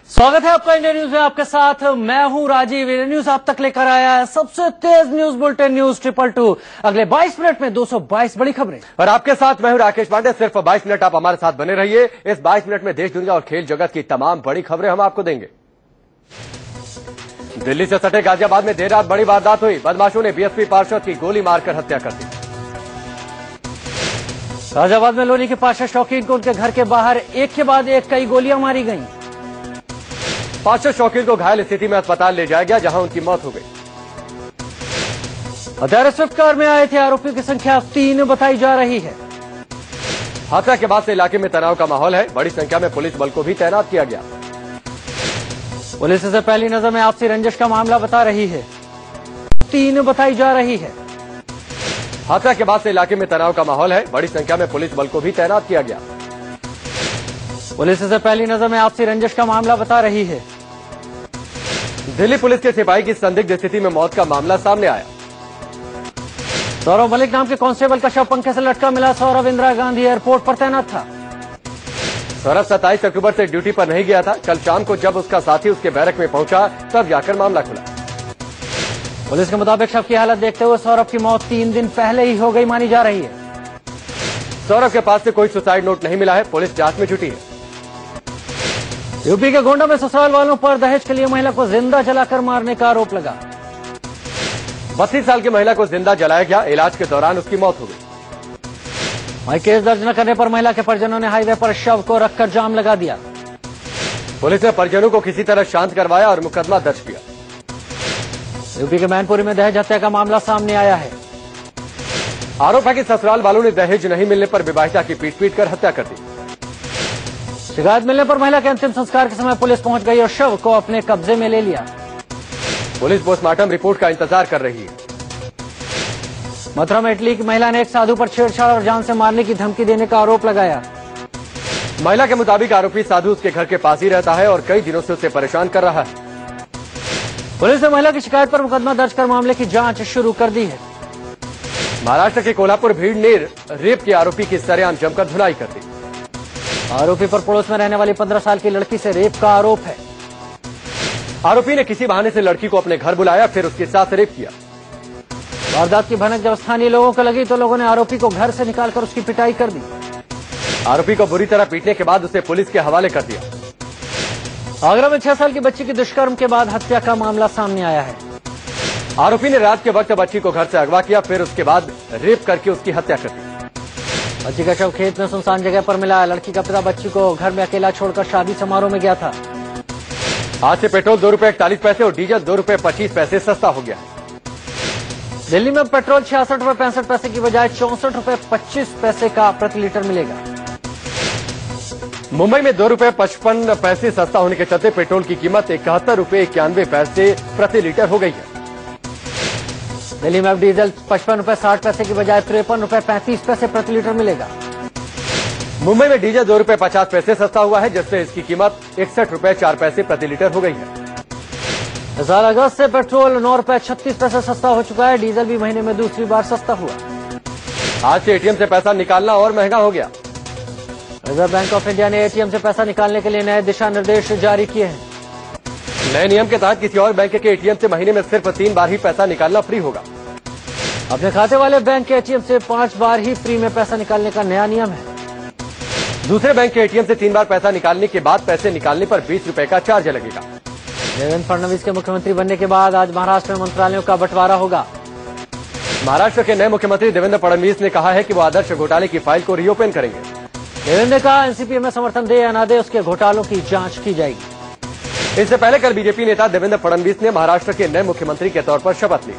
स्वागत है आपका इंडिया न्यूज में। आपके साथ मैं हूं राजीव। इंडिया न्यूज आप तक लेकर आया है सबसे तेज न्यूज बुलेटिन न्यूज 222। अगले 22 मिनट में 222 बड़ी खबरें और आपके साथ मैं हूं राकेश पांडे। सिर्फ 22 मिनट आप हमारे साथ बने रहिए। इस 22 मिनट में देश दुनिया और खेल जगत की तमाम बड़ी खबरें हम आपको देंगे। दिल्ली से सटे गाजियाबाद में देर रात बड़ी वारदात हुई। बदमाशों ने बीएसपी पार्षद की गोली मारकर हत्या कर दी। गाजियाबाद में लोनी के पार्षद शौकीन को उनके घर के बाहर एक के बाद एक कई गोलियां मारी गईं। पार्षद शौकीन को घायल स्थिति में अस्पताल ले जाया गया, जहां उनकी मौत हो गई। हत्यारे स्विफ्ट कार में आए थे। आरोपियों की संख्या 3 बताई जा रही है। हत्या के बाद से इलाके में तनाव का माहौल है। बड़ी संख्या में पुलिस बल को भी तैनात किया गया। पुलिस इसे पहली नजर में आपसी रंजिश का मामला बता रही है। 3 बताई जा रही है। हत्या के बाद से इलाके में तनाव का माहौल है। बड़ी संख्या में पुलिस बल को भी तैनात किया गया। पुलिस इसे पहली नजर में आपसी रंजिश का मामला बता रही है। दिल्ली पुलिस के सिपाही की संदिग्ध स्थिति में मौत का मामला सामने आया। सौरभ मलिक नाम के कांस्टेबल का शव पंखे से लटका मिला। सौरभ इंदिरा गांधी एयरपोर्ट पर तैनात था। सौरभ 27 अक्टूबर से ड्यूटी पर नहीं गया था। कल शाम को जब उसका साथी उसके बैरक में पहुंचा तब जाकर मामला खुला। पुलिस के मुताबिक शव की हालत देखते हुए सौरभ की मौत 3 दिन पहले ही हो गई मानी जा रही है। सौरभ के पास से कोई सुसाइड नोट नहीं मिला है। पुलिस जांच में जुटी है। यूपी के गोंडा में ससुराल वालों पर दहेज के लिए महिला को जिंदा जलाकर मारने का आरोप लगा। 32 साल की महिला को जिंदा जलाया गया। इलाज के दौरान उसकी मौत हो गई। वहीं केस दर्ज न करने पर महिला के परिजनों ने हाईवे पर शव को रखकर जाम लगा दिया। पुलिस ने परिजनों को किसी तरह शांत करवाया और मुकदमा दर्ज किया। यूपी के मैनपुरी में दहेज हत्या का मामला सामने आया है। आरोप है कि ससुराल वालों ने दहेज नहीं मिलने पर विवाहिता की पीट कर हत्या कर दी। शिकायत मिलने पर महिला के अंतिम संस्कार के समय पुलिस पहुंच गई और शव को अपने कब्जे में ले लिया। पुलिस पोस्टमार्टम रिपोर्ट का इंतजार कर रही है। मथुरा में इटली की महिला ने एक साधु पर छेड़छाड़ और जान से मारने की धमकी देने का आरोप लगाया। महिला के मुताबिक आरोपी साधु उसके घर के पास ही रहता है और कई दिनों से उसे परेशान कर रहा है। पुलिस ने महिला की शिकायत पर मुकदमा दर्ज कर मामले की जांच शुरू कर दी है। महाराष्ट्र के कोल्हापुर भीड़ ने रेप के आरोपी की सरेआम जमकर धुलाई कर दी। आरोपी पर पड़ोस में रहने वाली 15 साल की लड़की से रेप का आरोप है। आरोपी ने किसी बहाने से लड़की को अपने घर बुलाया, फिर उसके साथ रेप किया। वारदात की भनक जब स्थानीय लोगों को लगी तो लोगों ने आरोपी को घर से निकालकर उसकी पिटाई कर दी। आरोपी को बुरी तरह पीटने के बाद उसे पुलिस के हवाले कर दिया। आगरा में 6 साल की बच्ची की दुष्कर्म के बाद हत्या का मामला सामने आया है। आरोपी ने रात के वक्त बच्ची को घर से अगवा किया, फिर उसके बाद रेप करके उसकी हत्या कर दी। बच्ची का शव खेत में सुनसान जगह पर मिला। लड़की का पिता बच्ची को घर में अकेला छोड़कर शादी समारोह में गया था। आज से पेट्रोल ₹2.41 और डीजल ₹2.25 सस्ता हो गया। दिल्ली में पेट्रोल ₹66.65 की बजाय ₹64.25 का प्रति लीटर मिलेगा। मुंबई में ₹2.55 सस्ता होने के चलते पेट्रोल की कीमत ₹71.91 प्रति लीटर हो गई है। दिल्ली में अब डीजल ₹55.60 की बजाय ₹53.35 प्रति लीटर मिलेगा। मुंबई में डीजल ₹2.50 सस्ता हुआ है, जिससे इसकी कीमत ₹61.04 प्रति लीटर हो गई है। इस साल अगस्त से पेट्रोल ₹9.36 सस्ता हो चुका है। डीजल भी महीने में दूसरी बार सस्ता हुआ। आज से एटीएम से पैसा निकालना और महंगा हो गया। रिजर्व बैंक ऑफ इंडिया ने एटीएम से पैसा निकालने के लिए नए दिशा निर्देश जारी किए हैं। नए नियम के तहत किसी और बैंक के एटीएम से महीने में सिर्फ 3 बार ही पैसा निकालना फ्री होगा। अपने खाते वाले बैंक के एटीएम से 5 बार ही फ्री में पैसा निकालने का नया नियम है। दूसरे बैंक के एटीएम से 3 बार पैसा निकालने के बाद पैसे निकालने पर ₹20 का चार्ज लगेगा। देवेंद्र फडणवीस के मुख्यमंत्री बनने के बाद आज महाराष्ट्र में मंत्रालयों का बंटवारा होगा। महाराष्ट्र के नए मुख्यमंत्री देवेंद्र फडणवीस ने कहा है कि वो आदर्श घोटाले की फाइल को रीओपन करेंगे। देवेंद्र ने कहा एनसीपी में समर्थन दे या न दे उसके घोटालों की जांच की जाएगी। इससे पहले कल बीजेपी नेता देवेंद्र फडणवीस ने महाराष्ट्र के नए मुख्यमंत्री के तौर पर शपथ ली।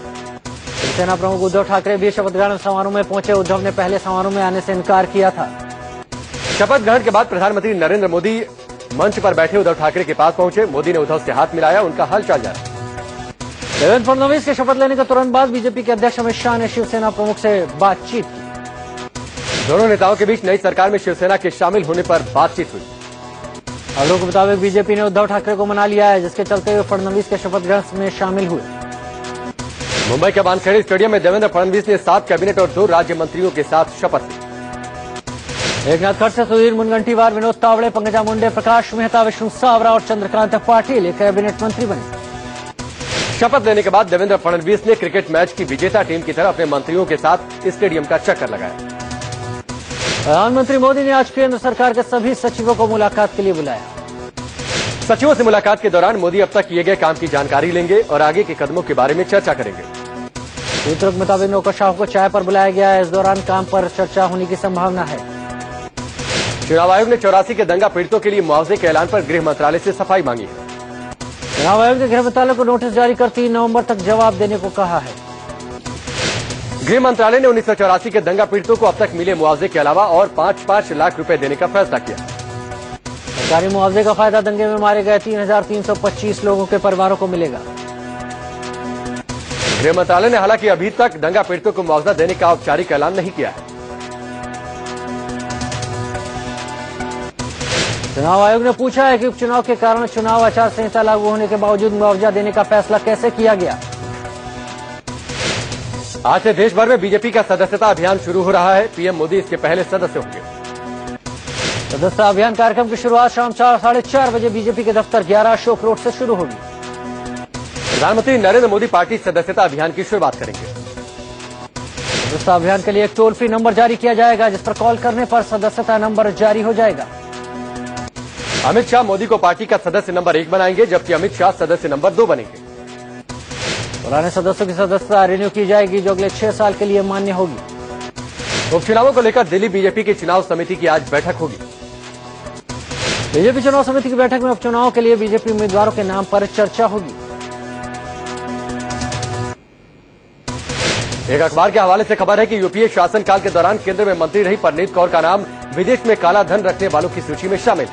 शिवसेना प्रमुख उद्धव ठाकरे भी शपथ ग्रहण समारोह में पहुंचे। उद्धव ने पहले समारोह में आने से इनकार किया था। शपथ ग्रहण के बाद प्रधानमंत्री नरेंद्र मोदी मंच पर बैठे उद्धव ठाकरे के पास पहुंचे। मोदी ने उद्धव से हाथ मिलाया, उनका हालचाल जाना। देवेंद्र फडणवीस के शपथ लेने के तुरंत बाद बीजेपी के अध्यक्ष अमित शाह ने शिवसेना प्रमुख से बातचीत की। दोनों नेताओं के बीच नई सरकार में शिवसेना के शामिल होने पर बातचीत हुई। खबरों के मुताबिक बीजेपी ने उद्धव ठाकरे को मना लिया है, जिसके चलते हुए फडणवीस के शपथ ग्रहण में शामिल हुए। मुंबई के वानखेड़े स्टेडियम में देवेंद्र फडणवीस ने 7 कैबिनेट और 2 राज्य मंत्रियों के साथ शपथ ली। एकनाथ खड़ से सुधीर मुनगंटीवार, विनोद तावड़े, पंकजा मुंडे, प्रकाश मेहता, विष्णु सावरा और चंद्रकांत पाटिल कैबिनेट मंत्री बने। शपथ लेने के बाद देवेंद्र फडणवीस ने क्रिकेट मैच की विजेता टीम की तरह अपने मंत्रियों के साथ स्टेडियम का चक्कर लगाया। प्रधानमंत्री मोदी ने आज केंद्र सरकार के सभी सचिवों को मुलाकात के लिए बुलाया। सचिवों से मुलाकात के दौरान मोदी अब तक किए गए काम की जानकारी लेंगे और आगे के कदमों के बारे में चर्चा करेंगे। सूत्रों के मुताबिक नौकरशाह को चाय पर बुलाया गया है। इस दौरान काम पर चर्चा होने की संभावना है। चुनाव आयोग ने 84 के दंगा पीड़ितों के लिए मुआवजे के ऐलान पर गृह मंत्रालय से सफाई मांगी है। चुनाव आयोग ने गृह मंत्रालय को नोटिस जारी कर 3 नवंबर तक जवाब देने को कहा है। गृह मंत्रालय ने 1984 के दंगा पीड़ितों को अब तक मिले मुआवजे के अलावा और 5-5 लाख रुपए देने का फैसला किया। सरकारी मुआवजे का फायदा दंगे में मारे गए 3,325 लोगों के परिवारों को मिलेगा। गृह मंत्रालय ने हालांकि अभी तक दंगा पीड़ितों को मुआवजा देने का औपचारिक ऐलान नहीं किया है। चुनाव आयोग ने पूछा है कि उपचुनाव के कारण चुनाव आचार संहिता लागू होने के बावजूद मुआवजा देने का फैसला कैसे किया गया। आज से देश भर में बीजेपी का सदस्यता अभियान शुरू हो रहा है। पीएम मोदी इसके पहले सदस्य होंगे। सदस्यता अभियान कार्यक्रम की शुरुआत शाम 4-4:30 बजे बीजेपी के दफ्तर 11 अशोक रोड से शुरू होगी। प्रधानमंत्री नरेंद्र मोदी पार्टी सदस्यता अभियान की शुरुआत करेंगे। सदस्यता अभियान के लिए एक टोल फ्री नंबर जारी किया जाएगा, जिस पर कॉल करने पर सदस्यता नंबर जारी हो जाएगा। अमित शाह मोदी को पार्टी का सदस्य नंबर 1 बनाएंगे, जबकि अमित शाह सदस्य नंबर 2 बनेंगे। पुराने सदस्यों की सदस्यता रिन्यू की जाएगी, जो अगले 6 साल के लिए मान्य होगी। उपचुनावों को लेकर दिल्ली बीजेपी की चुनाव समिति की आज बैठक होगी। बीजेपी चुनाव समिति की बैठक में उपचुनाव के लिए बीजेपी उम्मीदवारों के नाम पर चर्चा होगी। एक अखबार के हवाले से खबर है कि यूपीए शासनकाल के दौरान केंद्र में मंत्री रही परनीत कौर का नाम विदेश में काला धन रखने वालों की सूची में शामिल।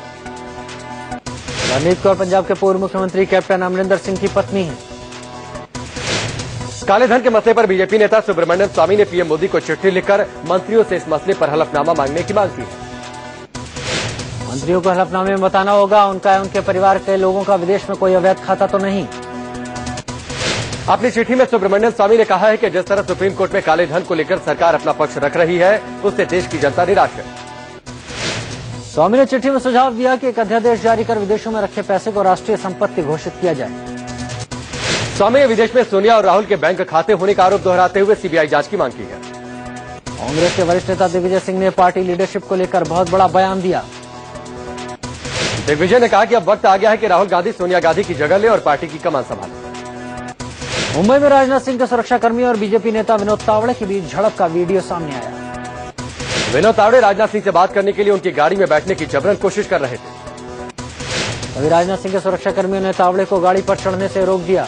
परनीत कौर पंजाब के पूर्व मुख्यमंत्री कैप्टन अमरिंदर सिंह की पत्नी है। काले धन के मसले पर बीजेपी नेता सुब्रमण्यम स्वामी ने पीएम मोदी को चिट्ठी लिखकर मंत्रियों से इस मसले पर हलफनामा मांगने की मांग की है। मंत्रियों को हलफनामे में बताना होगा उनका या उनके परिवार के लोगों का विदेश में कोई अवैध खाता तो नहीं। अपनी चिट्ठी में सुब्रमण्यम स्वामी ने कहा है कि जिस तरह सुप्रीम कोर्ट में काले धन को लेकर सरकार अपना पक्ष रख रही है, उससे देश की जनता निराश है। स्वामी ने चिट्ठी में सुझाव दिया कि एक अध्यादेश जारी कर विदेशों में रखे पैसे को राष्ट्रीय संपत्ति घोषित किया जाए। स्वामी ने विदेश में सोनिया और राहुल के बैंक खाते होने का आरोप दोहराते हुए सीबीआई जांच की मांग की है। कांग्रेस के वरिष्ठ नेता दिग्विजय सिंह ने पार्टी लीडरशिप को लेकर बहुत बड़ा बयान दिया। दिग्विजय ने कहा कि अब वक्त आ गया है कि राहुल गांधी सोनिया गांधी की जगह ले और पार्टी की कमान संभाले। मुंबई में राजनाथ सिंह के सुरक्षाकर्मियों और बीजेपी नेता विनोद तावड़े के बीच झड़प का वीडियो सामने आया। विनोद तावड़े राजनाथ सिंह से बात करने के लिए उनकी गाड़ी में बैठने की जबरन कोशिश कर रहे थे। तभी राजनाथ सिंह के सुरक्षाकर्मियों ने तावड़े को गाड़ी पर चढ़ने से रोक दिया।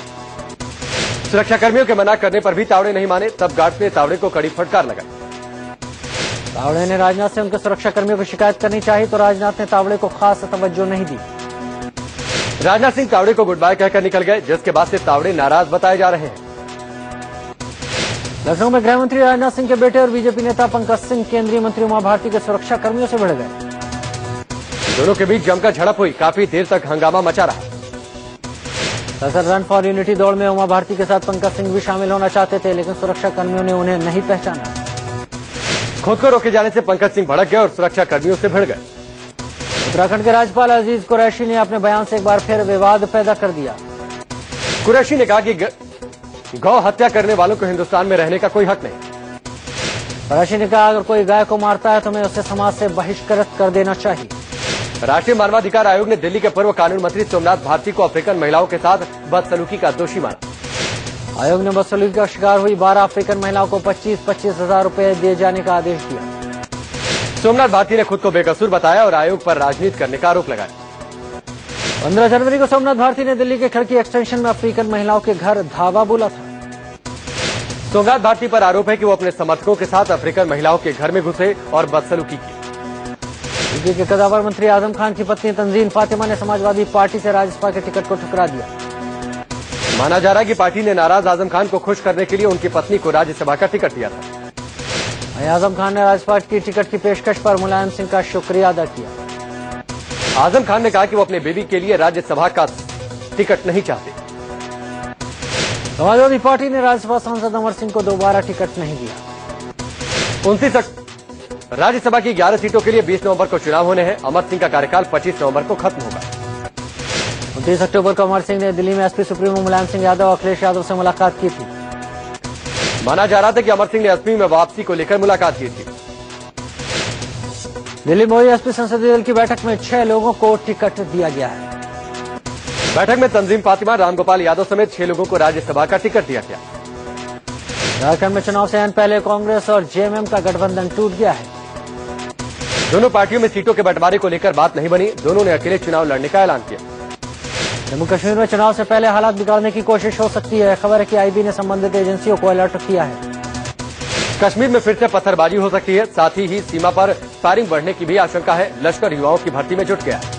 सुरक्षाकर्मियों के मना करने पर भी तावड़े नहीं माने, तब गार्ड ने तावड़े को कड़ी फटकार लगाई। तावड़े ने राजनाथ से उनके सुरक्षाकर्मियों को शिकायत करनी चाहिए, तो राजनाथ ने तावड़े को खास तवज्जो नहीं दी। राजनाथ सिंह तावड़े को गुड बाय कहकर निकल गए, जिसके बाद से तावड़े नाराज बताए जा रहे हैं। लखनऊ में गृह मंत्री राजनाथ सिंह के बेटे और बीजेपी नेता पंकज सिंह केंद्रीय मंत्री उमा भारती के सुरक्षा कर्मियों से भिड़ गए। दोनों के बीच जमकर झड़प हुई, काफी देर तक हंगामा मचा रहा। दरअसल रन फॉर यूनिटी दौड़ में उमा भारती के साथ पंकज सिंह भी शामिल होना चाहते थे, लेकिन सुरक्षा कर्मियों ने उन्हें नहीं पहचाना। खुद को रोके जाने से पंकज सिंह भड़क गए और सुरक्षा कर्मियों से भिड़ गए। उत्तराखंड के राज्यपाल अजीज कुरैशी ने अपने बयान से एक बार फिर विवाद पैदा कर दिया। कुरैशी ने कहा कि गौ हत्या करने वालों को हिंदुस्तान में रहने का कोई हक नहीं। कुरैशी ने कहा अगर कोई गाय को मारता है तो हमें उसे समाज से बहिष्कृत कर देना चाहिए। राष्ट्रीय मानवाधिकार आयोग ने दिल्ली के पूर्व कानून मंत्री सोमनाथ भारती को अफ्रीकन महिलाओं के साथ बदसलूकी का दोषी माना। आयोग ने बदसलूकी का शिकार हुई 12 अफ्रीकन महिलाओं को 25-25 हजार रुपए दिए जाने का आदेश दिया। सोमनाथ भारती ने खुद को बेकसूर बताया और आयोग पर राजनीति करने का आरोप लगाया। 15 जनवरी को सोमनाथ भारती ने दिल्ली के खड़की एक्सटेंशन में अफ्रीकन महिलाओं के घर धावा बोला था। सोमनाथ भारती पर आरोप है कि वो अपने समर्थकों के साथ अफ्रीकन महिलाओं के घर में घुसे और बदसलूकी की। यूपी के कदावर मंत्री आजम खान की पत्नी तंजीन फातिमा ने समाजवादी पार्टी से राज्यसभा के टिकट को ठुकरा दिया। माना जा रहा है कि पार्टी ने नाराज आजम खान को खुश करने के लिए उनकी पत्नी को राज्यसभा का टिकट दिया था। आजम खान ने राज्यसभा की टिकट की पेशकश पर मुलायम सिंह का शुक्रिया अदा किया। आजम खान ने कहा कि वो अपने बेबी के लिए राज्यसभा का टिकट नहीं चाहते। समाजवादी पार्टी ने राज्यसभा सांसद अमर सिंह को दोबारा टिकट नहीं दिया। राज्यसभा की 11 सीटों के लिए 20 नवंबर को चुनाव होने हैं। अमर सिंह का कार्यकाल 25 नवंबर को खत्म होगा। 29 अक्टूबर को अमर सिंह ने दिल्ली में एसपी सुप्रीमो मुलायम सिंह यादव और अखिलेश यादव से मुलाकात की थी। माना जा रहा था कि अमर सिंह ने एसपी में वापसी को लेकर मुलाकात की थी। दिल्ली में हुई एसपी संसदीय दल की बैठक में 6 लोगों को टिकट दिया गया है। बैठक में तंजीम फातिमा, रामगोपाल यादव समेत 6 लोगों को राज्यसभा का टिकट दिया गया। झारखंड में चुनाव से पहले कांग्रेस और जेएमएम का गठबंधन टूट गया है। दोनों पार्टियों में सीटों के बंटवारे को लेकर बात नहीं बनी। दोनों ने अकेले चुनाव लड़ने का ऐलान किया। जम्मू कश्मीर में चुनाव से पहले हालात बिगाड़ने की कोशिश हो सकती है। खबर है कि आईबी ने संबंधित एजेंसियों को अलर्ट किया है। कश्मीर में फिर से पत्थरबाजी हो सकती है। साथ ही सीमा पर फायरिंग बढ़ने की भी आशंका है। लश्कर युवाओं की भर्ती में जुट गया है।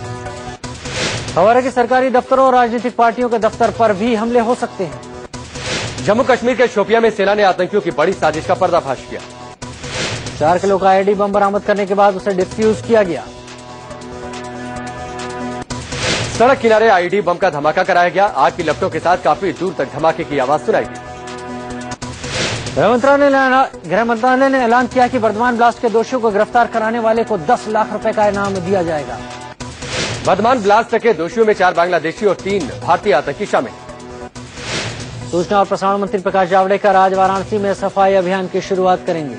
खबर है कि सरकारी दफ्तरों और राजनीतिक पार्टियों के दफ्तर पर भी हमले हो सकते हैं। जम्मू कश्मीर के शोपियां में सेना ने आतंकियों की बड़ी साजिश का पर्दाफाश किया। 4 किलो का आईडी बम बरामद करने के बाद उसे डिफ्यूज किया गया। सड़क किनारे आईडी बम का धमाका कराया गया। आग की लपटों के साथ काफी दूर तक धमाके की आवाज सुनाई दी। गृह मंत्रालय ने ऐलान किया कि बर्धमान ब्लास्ट के दोषियों को गिरफ्तार कराने वाले को 10 लाख रुपए का इनाम दिया जाएगा। बर्धमान ब्लास्ट के दोषियों में 4 बांग्लादेशी और 3 भारतीय आतंकी शामिल। सूचना और प्रसारण मंत्री प्रकाश जावड़ेकर आज वाराणसी में सफाई अभियान की शुरुआत करेंगे।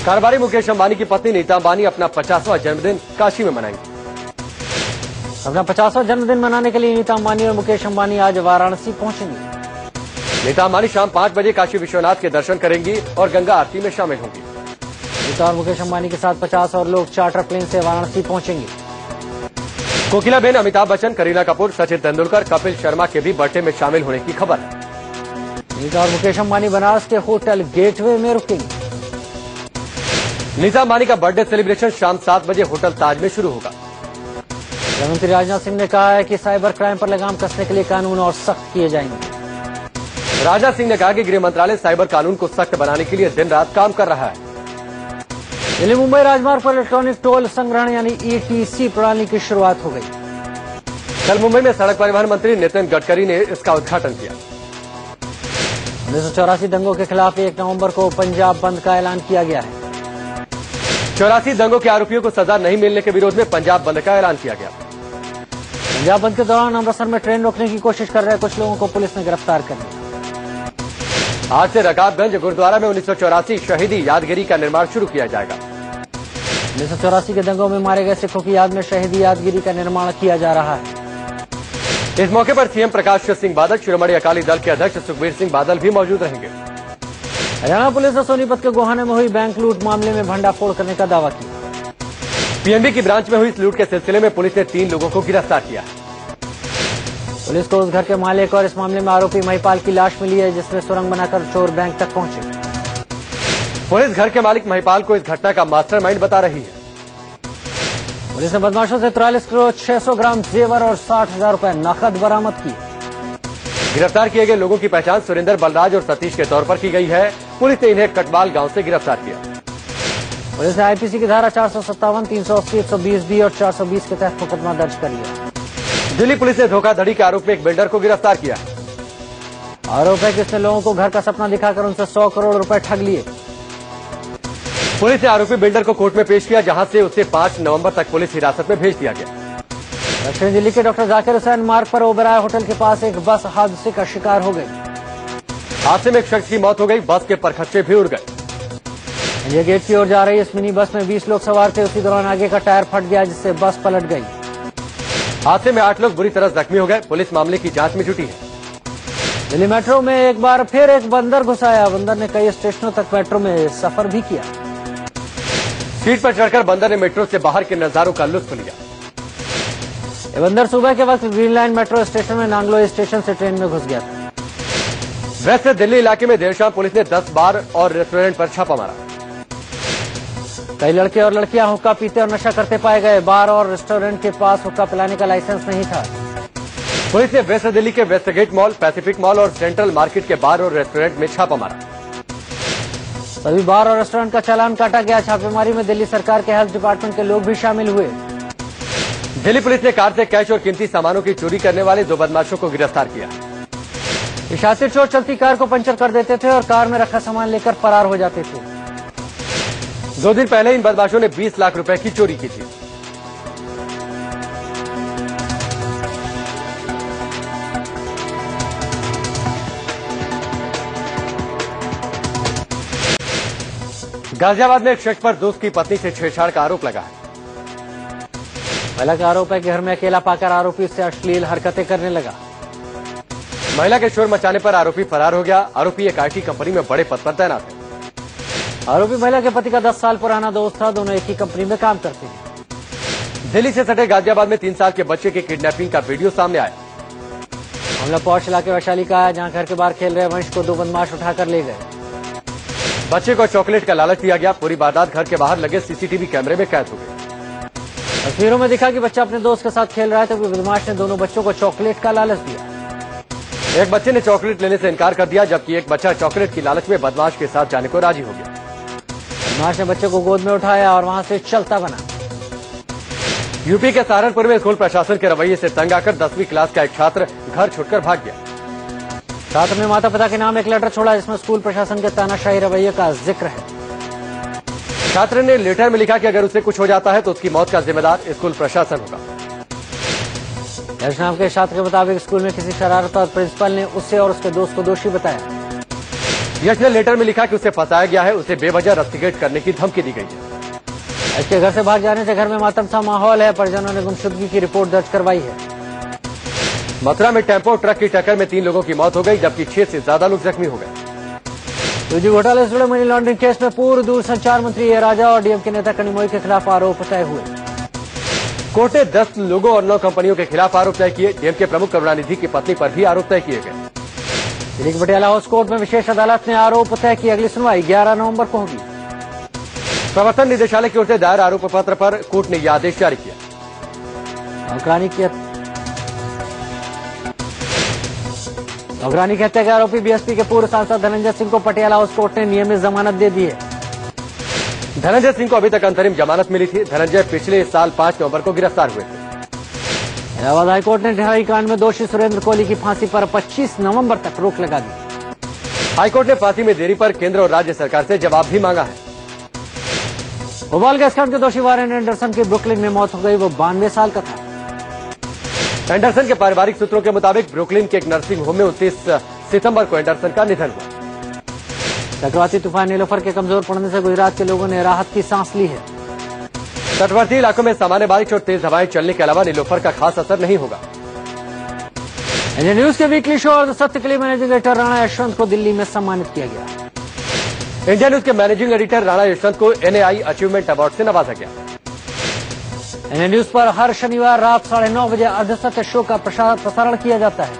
कारोबारी मुकेश अंबानी की पत्नी नीता अंबानी अपना 50वां जन्मदिन काशी में मनाएंगी। अपना 50वां जन्मदिन मनाने के लिए नीता अंबानी और मुकेश अंबानी आज वाराणसी पहुंचेंगे। नीता अंबानी शाम 5 बजे काशी विश्वनाथ के दर्शन करेंगी और गंगा आरती में शामिल होंगी। नीता और मुकेश अंबानी के साथ 50 और लोग चार्टर प्लेन से वाराणसी पहुंचेंगे। कोकिलाबेन, अमिताभ बच्चन, करीना कपूर, सचिन तेंदुलकर, कपिल शर्मा के भी बर्थडे में शामिल होने की खबर है। नीता और मुकेश अंबानी बनारस के होटल गेटवे में रुकेंगे। नीता अंबानी का बर्थडे सेलिब्रेशन शाम 7 बजे होटल ताज में शुरू होगा। गृह मंत्री राजनाथ सिंह ने कहा है कि साइबर क्राइम पर लगाम कसने के लिए कानून और सख्त किए जाएंगे। राजनाथ सिंह ने कहा कि गृह मंत्रालय साइबर कानून को सख्त बनाने के लिए दिन रात काम कर रहा है। दिल्ली मुंबई राजमार्ग पर इलेक्ट्रॉनिक टोल संग्रहण यानी ईटीसी प्रणाली की शुरुआत हो गई। कल मुंबई में सड़क परिवहन मंत्री नितिन गडकरी ने इसका उद्घाटन किया। 1984 दंगों के खिलाफ 1 नवंबर को पंजाब बंद का ऐलान किया गया है। 84 दंगों के आरोपियों को सजा नहीं मिलने के विरोध में पंजाब बंद का ऐलान किया गया। पंजाब बंद के दौरान अमृतसर में ट्रेन रोकने की कोशिश कर रहे कुछ लोगों को पुलिस ने गिरफ्तार कर लिया। आज से रकाबगंज गुरुद्वारा में 1984 शहीदी यादगिरी का निर्माण शुरू किया जाएगा। 1984 के दंगों में मारे गए सिखों की याद में शहीदी यादगिरी का निर्माण किया जा रहा है। इस मौके पर सीएम प्रकाश सिंह बादल, शिरोमणि अकाली दल के अध्यक्ष सुखबीर सिंह बादल भी मौजूद रहेंगे। हरियाणा पुलिस ने सोनीपत के गोहाने में हुई बैंक लूट मामले में भंडाफोड़ करने का दावा किया। पीएनबी की ब्रांच में हुई इस लूट के सिलसिले में पुलिस ने 3 लोगों को गिरफ्तार किया है। पुलिस को उस घर के मालिक और इस मामले में आरोपी महिपाल की लाश मिली है, जिसमें सुरंग बनाकर चोर बैंक तक पहुंचे। पुलिस घर के मालिक महिपाल को इस घटना का मास्टरमाइंड बता रही है। पुलिस ने बदमाशों से 43 किलो 600 ग्राम जेवर और 60,000 रुपए नकद बरामद किए। गिरफ्तार किए गए लोगों की पहचान सुरेंद्र, बलराज और सतीश के तौर पर की गई है। पुलिस ने इन्हें कटवाल गांव से गिरफ्तार किया। पुलिस ने आईपीसी की धारा 457, 380, 120B और 420 के तहत मुकदमा दर्ज कर लिया। दिल्ली पुलिस ने धोखाधड़ी के आरोप में एक बिल्डर को गिरफ्तार किया। आरोप है कि उसने लोगों को घर का सपना दिखाकर उनसे 100 करोड़ रुपए ठग लिए। पुलिस ने आरोपी बिल्डर को कोर्ट में पेश किया, जहां से उसे 5 नवंबर तक पुलिस हिरासत में भेज दिया गया। दक्षिण दिल्ली के डॉक्टर जाकिर हुसैन मार्ग पर ओबराय होटल के पास एक बस हादसे का शिकार हो गई। हादसे में एक शख्स की मौत हो गई। बस के परखच्चे भी उड़ गए। इंडिया गेट की ओर जा रही इस मिनी बस में 20 लोग सवार थे। उसी दौरान आगे का टायर फट गया, जिससे बस पलट गई। हादसे में 8 लोग बुरी तरह जख्मी हो गए। पुलिस मामले की जांच में जुटी है। दिल्ली मेट्रो में एक बार फिर एक बंदर घुस आया। बंदर ने कई स्टेशनों तक मेट्रो में सफर भी किया। सीट पर चढ़कर बंदर ने मेट्रो से बाहर के नजारों का लुत्फ लिया। ये बंदर सुबह के वक्त ग्रीन लाइन मेट्रो स्टेशन में नांगलोई स्टेशन से ट्रेन में घुस गया था। वेस्ट दिल्ली इलाके में देर शाम पुलिस ने 10 बार और रेस्टोरेंट पर छापा मारा। कई लड़के और लड़कियां हुक्का पीते और नशा करते पाए गए। बार और रेस्टोरेंट के पास हुक्का पिलाने का लाइसेंस नहीं था। पुलिस ने वेस्ट दिल्ली के वेस्टगेट मॉल, पैसिफिक मॉल और सेंट्रल मार्केट के बार और रेस्टोरेंट में छापा मारा। सभी बार और रेस्टोरेंट का चालान काटा गया। छापेमारी में दिल्ली सरकार के हेल्थ डिपार्टमेंट के लोग भी शामिल हुए। दिल्ली पुलिस ने कार से कैश और कीमती सामानों की चोरी करने वाले 2 बदमाशों को गिरफ्तार किया। ये शातिर चोर चलती कार को पंचर कर देते थे और कार में रखा सामान लेकर फरार हो जाते थे। 2 दिन पहले इन बदमाशों ने 20 लाख रुपए की चोरी की थी। गाजियाबाद में एक शख्स पर दोस्त की पत्नी से छेड़छाड़ का आरोप लगा है। महिला का आरोप है कि घर में अकेला पाकर आरोपी उससे अश्लील हरकतें करने लगा। महिला के शोर मचाने पर आरोपी फरार हो गया। आरोपी एक आईटी कंपनी में बड़े पद पर तैनात है। आरोपी महिला के पति का 10 साल पुराना दोस्त था। दोनों एक ही कंपनी में काम करते हैं। दिल्ली से सटे गाजियाबाद में 3 साल के बच्चे के किडनैपिंग का वीडियो सामने आया। मामला पौष इलाके वैशाली का है, जहां घर के बाहर खेल रहे वंश को 2 बदमाश उठाकर ले गए। बच्चे को चॉकलेट का लालच दिया गया। पूरी वारदात घर के बाहर लगे सीसीटीवी कैमरे में कैद हो गई। तस्वीरों में दिखा कि बच्चा अपने दोस्त के साथ खेल रहा है, तभी बदमाश ने दोनों बच्चों को चॉकलेट का लालच दिया। एक बच्चे ने चॉकलेट लेने से इनकार कर दिया, जबकि एक बच्चा चॉकलेट की लालच में बदमाश के साथ जाने को राजी हो गया। बदमाश ने बच्चे को गोद में उठाया और वहां से चलता बना। यूपी के सहारनपुर में स्कूल प्रशासन के रवैये से तंग आकर 10वीं क्लास का एक छात्र घर छोड़कर भाग गया। छात्र ने माता पिता के नाम एक लेटर छोड़ा, जिसमें स्कूल प्रशासन के तानाशाही रवैये का जिक्र है। छात्र ने लेटर में लिखा कि अगर उसे कुछ हो जाता है तो उसकी मौत का जिम्मेदार स्कूल प्रशासन होगा। यश नाम के छात्र के मुताबिक स्कूल में किसी शरारत पर प्रिंसिपल ने उसे और उसके दोस्त को दोषी बताया। यश ने लेटर में लिखा कि उसे फंसाया गया है, उसे बेवजह रस्टिकेट करने की धमकी दी गई है। इसके घर से भाग जाने से घर में मातम सा माहौल है। परिजनों ने गुमशुदगी की रिपोर्ट दर्ज करवाई है। मथुरा में टेम्पो ट्रक की टक्कर में 3 लोगों की मौत हो गई, जबकि 6 से ज्यादा लोग जख्मी हो गए। 2G घोटाले से जुड़े मनी लॉन्ड्रिंग केस में पूर्व दूरसंचार मंत्री ए राजा और डीएमके नेता कनिमोई के खिलाफ आरोप तय हुए। कोर्ट ने 10 लोगों और 9 कंपनियों के खिलाफ आरोप तय किए। डीएमके प्रमुख करुणानिधि की पत्नी पर भी आरोप तय किए गए। दिल्ली के पटियाला हाउस कोर्ट में विशेष अदालत ने आरोप तय की। अगली सुनवाई 11 नवंबर को होगी। प्रवर्तन निदेशालय की ओर से दायर आरोप पत्र पर कोर्ट ने यह आदेश जारी किया। नौकरानी की हत्या के आरोपी बीएसपी के पूर्व सांसद धनंजय सिंह को पटियाला हाउस कोर्ट ने नियमित जमानत दे दी है। धनंजय सिंह को अभी तक अंतरिम जमानत मिली थी। धनंजय पिछले साल 5 नवंबर को गिरफ्तार हुए थे। इलाहाबाद हाईकोर्ट ने ढिलाई कांड में दोषी सुरेंद्र कोहली की फांसी पर 25 नवंबर तक रोक लगा दी। हाईकोर्ट ने फांसी में देरी पर केंद्र और राज्य सरकार से जवाब भी मांगा है। भोपाल गैस कांड के दोषी वारेन एंडरसन की ब्रुकलिन में मौत हो गई। वो 92 साल का था। एंडरसन के पारिवारिक सूत्रों के मुताबिक ब्रुकलिन के एक नर्सिंग होम में 29 सितंबर को एंडरसन का निधन हुआ। चक्रवाती तूफान नीलोफर के कमजोर पड़ने से गुजरात के लोगों ने राहत की सांस ली है। तटवर्ती इलाकों में सामान्य बारिश और तेज हवाएं चलने के अलावा नीलोफर का खास असर नहीं होगा। इंडियन न्यूज के वीकली शो और सत्य के लिए मैनेजिंग एडिटर राणा यशवंत को दिल्ली में सम्मानित किया गया। इंडियन न्यूज के मैनेजिंग एडिटर राणा यशवंत को NAI अचीवमेंट अवार्ड से नवाजा गया। इंडियन न्यूज पर हर शनिवार रात 9:30 बजे अर्धसत्य शो का प्रसारण किया जाता है।